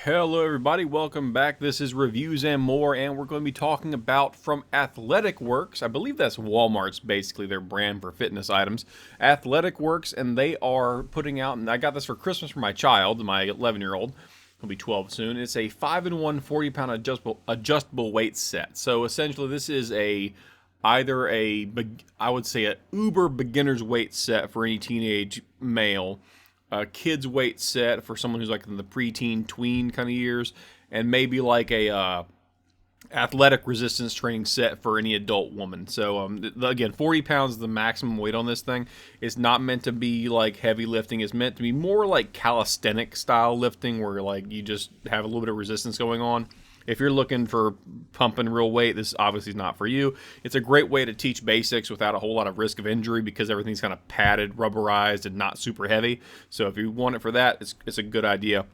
Hello everybody, welcome back. This is Reviews and More, and we're going to be talking about from Athletic Works. I believe that's Walmart's basically their brand for fitness items. Athletic Works, and they are putting out, and I got this for Christmas for my child, my 11-year-old. He'll be 12 soon. It's a 5-in-1 40-pound adjustable weight set. So essentially this is either I would say a uber beginner's weight set for any teenage male, a kid's weight set for someone who's like in the preteen, tween kind of years, and maybe like a athletic resistance training set for any adult woman. So again, 40 pounds is the maximum weight on this thing. It's not meant to be like heavy lifting. It's meant to be more like calisthenic style lifting, where like you just have a little bit of resistance going on. If you're looking for pumping real weight, this obviously is not for you. It's a great way to teach basics without a whole lot of risk of injury because everything's kind of padded, rubberized, and not super heavy. So if you want it for that, it's a good idea.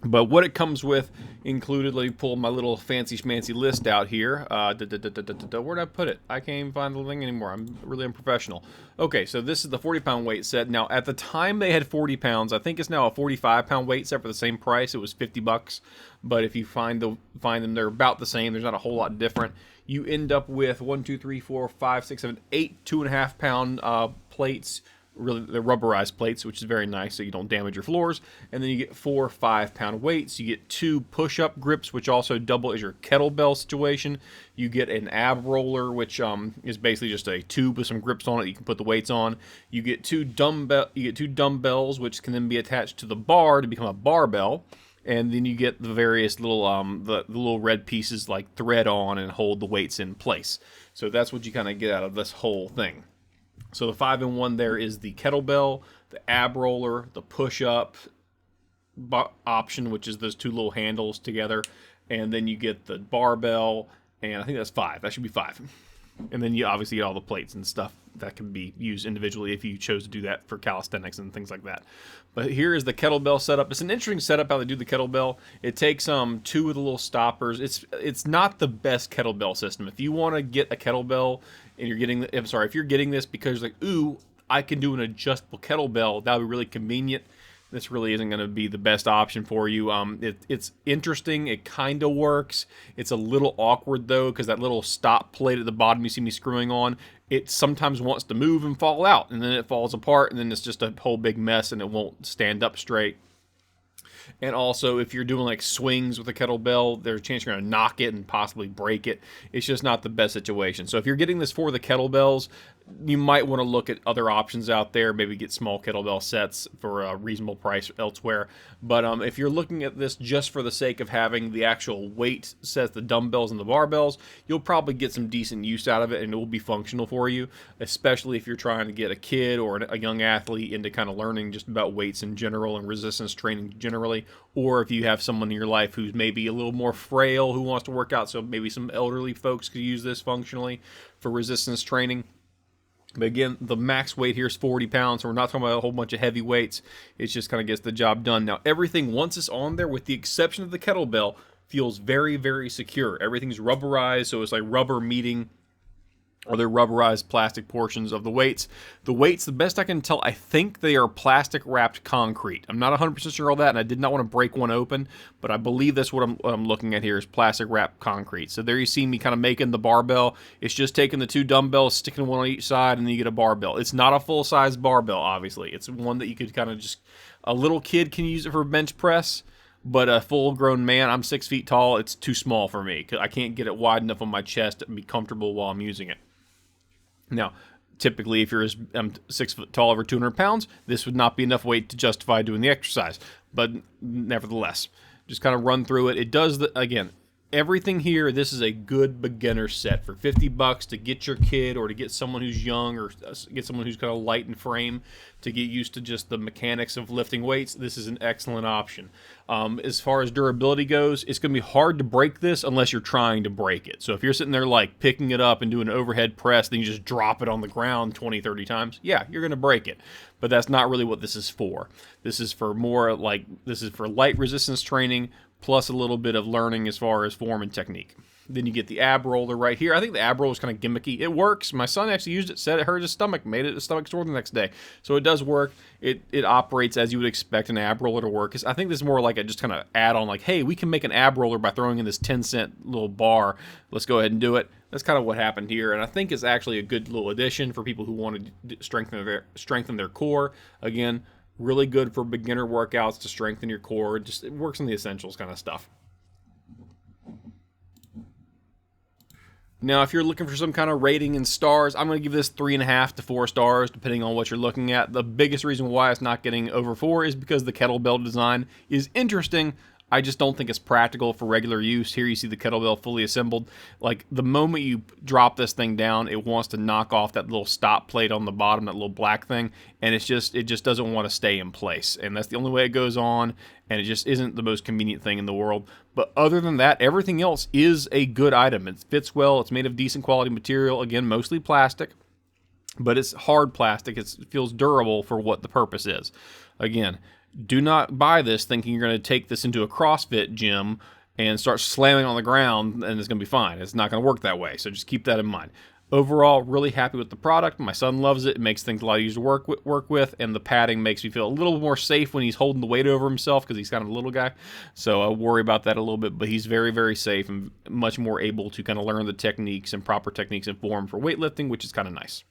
But what it comes with included, let me pull my little fancy schmancy list out here. Where'd I put it? I can't even find the thing anymore. I'm really unprofessional. Okay, so this is the 40-pound weight set. Now, at the time they had 40 pounds, I think it's now a 45-pound weight set for the same price. It was $50. But if you find them, they're about the same. There's not a whole lot different. You end up with 1, 2, 3, 4, 5, 6, 7, 8 2.5-pound plates. Really, they're rubberized plates, which is very nice so you don't damage your floors. And then you get 4 5-pound weights. You get 2 push-up grips, which also double as your kettlebell situation. You get an ab roller, which is basically just a tube with some grips on it you can put the weights on. You get two dumbbells, which can then be attached to the bar to become a barbell. And then you get the various little the little red pieces like thread on and hold the weights in place. So that's what you kind of get out of this whole thing. So the 5-in-1 there is the kettlebell, the ab roller, the push-up option, which is those 2 little handles together, and then you get the barbell, and I think that's 5. That should be 5. And then you obviously get all the plates and stuff that can be used individually if you chose to do that for calisthenics and things like that. But here is the kettlebell setup. It's an interesting setup how they do the kettlebell. It takes 2 of the little stoppers. It's not the best kettlebell system. If you want to get a kettlebell and if you're getting this because you're like, ooh, I can do an adjustable kettlebell, that would be really convenient. This really isn't going to be the best option for you. It's interesting. It kind of works. It's a little awkward, though, because that little stop plate at the bottom you see me screwing on, it sometimes wants to move and fall out, and then it falls apart, and then it's just a whole big mess, and it won't stand up straight. And also, if you're doing like swings with a kettlebell, there's a chance you're going to knock it and possibly break it. It's just not the best situation. So if you're getting this for the kettlebells, you might want to look at other options out there. Maybe get small kettlebell sets for a reasonable price elsewhere. But if you're looking at this just for the sake of having the actual weight sets, the dumbbells and the barbells, you'll probably get some decent use out of it, and it will be functional for you, especially if you're trying to get a kid or a young athlete into kind of learning just about weights in general and resistance training generally, or if you have someone in your life who's maybe a little more frail who wants to work out, so maybe some elderly folks could use this functionally for resistance training. But again, the max weight here is 40 pounds, so we're not talking about a whole bunch of heavy weights. It just kind of gets the job done. Now, everything, once it's on there, with the exception of the kettlebell, feels very, very secure. Everything's rubberized, so it's like rubber meeting or they're rubberized plastic portions of the weights. The weights, the best I can tell, I think they are plastic-wrapped concrete. I'm not 100% sure of that, and I did not want to break one open, but I believe that's what I'm looking at here is plastic-wrapped concrete. So there you see me kind of making the barbell. It's just taking the 2 dumbbells, sticking one on each side, and then you get a barbell. It's not a full-size barbell, obviously. It's one that you could kind of just... A little kid can use it for bench press, but a full-grown man, I'm 6 feet tall, it's too small for me. I can't get it wide enough on my chest and be comfortable while I'm using it. Now, typically, if you're 6 foot tall, over 200 pounds, this would not be enough weight to justify doing the exercise. But nevertheless, just kind of run through it. It does, again, everything here, this is a good beginner set for $50 to get your kid or to get someone who's young or get someone who's kind of light in frame to get used to just the mechanics of lifting weights. This is an excellent option. As far as durability goes, it's going to be hard to break this unless you're trying to break it. So if you're sitting there like picking it up and doing an overhead press, then you just drop it on the ground 20, 30 times, yeah, you're going to break it. But that's not really what this is for. This is for light resistance training, plus a little bit of learning as far as form and technique. Then you get the ab roller right here. I think the ab roller is kind of gimmicky. It works. My son actually used it, said it hurt his stomach, made it a stomach sore the next day. So it does work. It operates as you would expect an ab roller to work. I think this is more like a just kind of add on, like, hey, we can make an ab roller by throwing in this 10-cent little bar. Let's go ahead and do it. That's kind of what happened here, and I think it's actually a good little addition for people who want to strengthen their core. Again, really good for beginner workouts to strengthen your core. It works on the essentials kind of stuff. Now, if you're looking for some kind of rating in stars, I'm going to give this 3.5 to 4 stars, depending on what you're looking at. The biggest reason why it's not getting over 4 is because the kettlebell design is interesting. I just don't think it's practical for regular use. Here you see the kettlebell fully assembled. Like, the moment you drop this thing down, it wants to knock off that little stop plate on the bottom, that little black thing, and it just doesn't want to stay in place. And that's the only way it goes on, and it just isn't the most convenient thing in the world. But other than that, everything else is a good item. It fits well. It's made of decent quality material. Again, mostly plastic, but it's hard plastic. It feels durable for what the purpose is. Again, do not buy this thinking you're going to take this into a CrossFit gym and start slamming on the ground and it's going to be fine. It's not going to work that way, so just keep that in mind. Overall, really happy with the product. My son loves it. It makes things a lot easier to work with, and the padding makes me feel a little more safe when he's holding the weight over himself because he's kind of a little guy. So I worry about that a little bit, but he's very, very safe and much more able to kind of learn the techniques and proper techniques and form for weightlifting, which is kind of nice.